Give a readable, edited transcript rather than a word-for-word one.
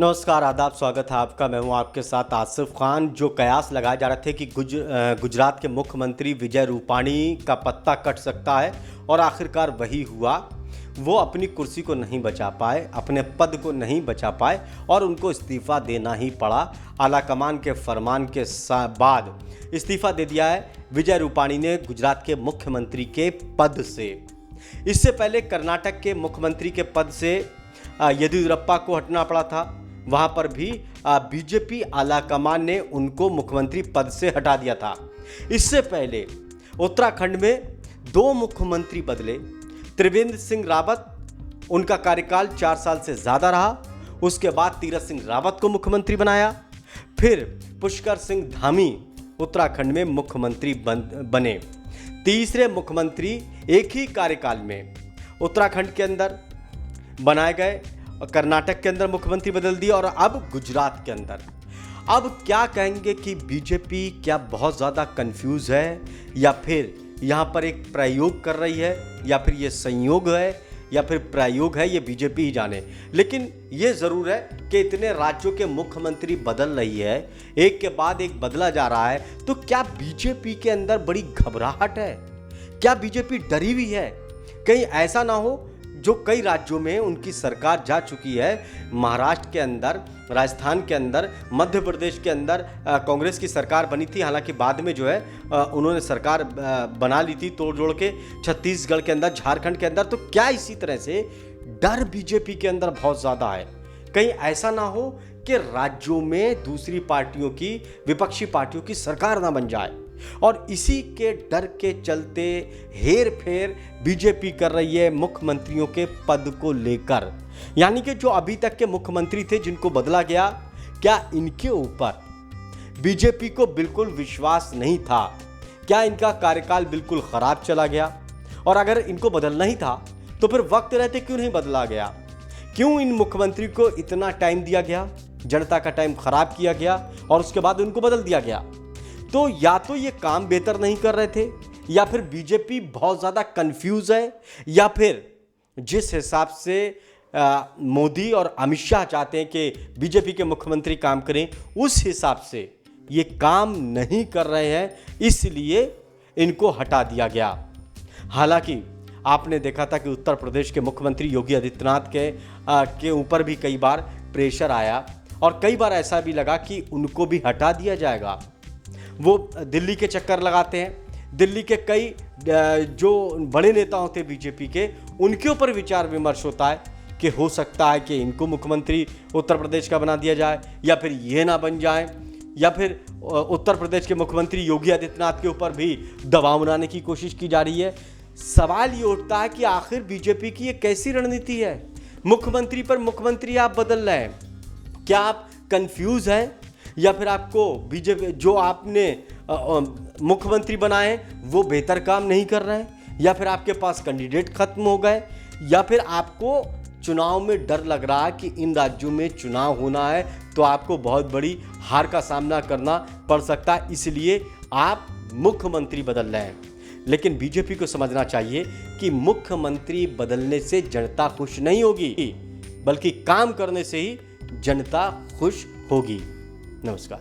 नमस्कार, आदाब, स्वागत है आपका। मैं हूं आपके साथ आसिफ खान। जो कयास लगाए जा रहे थे कि गुजरात के मुख्यमंत्री विजय रूपाणी का पत्ता कट सकता है और आखिरकार वही हुआ। वो अपनी कुर्सी को नहीं बचा पाए, अपने पद को नहीं बचा पाए और उनको इस्तीफ़ा देना ही पड़ा। आलाकमान के फरमान के बाद इस्तीफ़ा दे दिया है विजय रूपाणी ने गुजरात के मुख्यमंत्री के पद से। इससे पहले कर्नाटक के मुख्यमंत्री के पद से येदियुरप्पा को हटना पड़ा था। वहां पर भी बीजेपी आलाकमान ने उनको मुख्यमंत्री पद से हटा दिया था। इससे पहले उत्तराखंड में 2 मुख्यमंत्री बदले। त्रिवेंद्र सिंह रावत, उनका कार्यकाल 4 साल से ज़्यादा रहा। उसके बाद तीरथ सिंह रावत को मुख्यमंत्री बनाया। फिर पुष्कर सिंह धामी उत्तराखंड में मुख्यमंत्री बने। तीसरे मुख्यमंत्री एक ही कार्यकाल में उत्तराखंड के अंदर बनाए गए, कर्नाटक के अंदर मुख्यमंत्री बदल दिया और अब गुजरात के अंदर। अब क्या कहेंगे कि बीजेपी क्या बहुत ज़्यादा कंफ्यूज है या फिर यहाँ पर एक प्रयोग कर रही है या फिर ये संयोग है या फिर प्रयोग है, ये बीजेपी ही जाने। लेकिन ये ज़रूर है कि इतने राज्यों के मुख्यमंत्री बदल रही है, एक के बाद एक बदला जा रहा है, तो क्या बीजेपी के अंदर बड़ी घबराहट है? क्या बीजेपी डरी हुई है? कहीं ऐसा ना हो जो कई राज्यों में उनकी सरकार जा चुकी है। महाराष्ट्र के अंदर, राजस्थान के अंदर, मध्य प्रदेश के अंदर कांग्रेस की सरकार बनी थी। हालांकि बाद में जो है उन्होंने सरकार बना ली थी तोड़ जोड़ के। छत्तीसगढ़ के अंदर, झारखंड के अंदर। तो क्या इसी तरह से डर बीजेपी के अंदर बहुत ज़्यादा है? कहीं ऐसा ना हो कि राज्यों में दूसरी पार्टियों की, विपक्षी पार्टियों की सरकार ना बन जाए। और इसी के डर के चलते हेर फेर बीजेपी कर रही है मुख्यमंत्रियों के पद को लेकर। यानी कि जो अभी तक के मुख्यमंत्री थे जिनको बदला गया, क्या इनके ऊपर बीजेपी को बिल्कुल विश्वास नहीं था? क्या इनका कार्यकाल बिल्कुल खराब चला गया? और अगर इनको बदलना ही था तो फिर वक्त रहते क्यों नहीं बदला गया? क्यों इन मुख्यमंत्री को इतना टाइम दिया गया? जनता का टाइम खराब किया गया और उसके बाद उनको बदल दिया गया। तो या तो ये काम बेहतर नहीं कर रहे थे, या फिर बीजेपी बहुत ज़्यादा कंफ्यूज है, या फिर जिस हिसाब से मोदी और अमित शाह चाहते हैं कि बीजेपी के मुख्यमंत्री काम करें, उस हिसाब से ये काम नहीं कर रहे हैं, इसलिए इनको हटा दिया गया। हालांकि आपने देखा था कि उत्तर प्रदेश के मुख्यमंत्री योगी आदित्यनाथ के ऊपर भी कई बार प्रेशर आया और कई बार ऐसा भी लगा कि उनको भी हटा दिया जाएगा। वो दिल्ली के चक्कर लगाते हैं। दिल्ली के कई जो बड़े नेता होते हैं बीजेपी के, उनके ऊपर विचार विमर्श होता है कि हो सकता है कि इनको मुख्यमंत्री उत्तर प्रदेश का बना दिया जाए या फिर ये ना बन जाए, या फिर उत्तर प्रदेश के मुख्यमंत्री योगी आदित्यनाथ के ऊपर भी दबाव बनाने की कोशिश की जा रही है। सवाल ये उठता है कि आखिर बीजेपी की ये कैसी रणनीति है? मुख्यमंत्री पर मुख्यमंत्री आप बदल रहे हैं। क्या आप कंफ्यूज हैं, या फिर आपको बीजेपी जो आपने मुख्यमंत्री बनाए वो बेहतर काम नहीं कर रहे हैं, या फिर आपके पास कैंडिडेट खत्म हो गए, या फिर आपको चुनाव में डर लग रहा है कि इन राज्यों में चुनाव होना है तो आपको बहुत बड़ी हार का सामना करना पड़ सकता है, इसलिए आप मुख्यमंत्री बदल रहे हैं। लेकिन बीजेपी को समझना चाहिए कि मुख्यमंत्री बदलने से जनता खुश नहीं होगी, बल्कि काम करने से ही जनता खुश होगी। नमस्कार।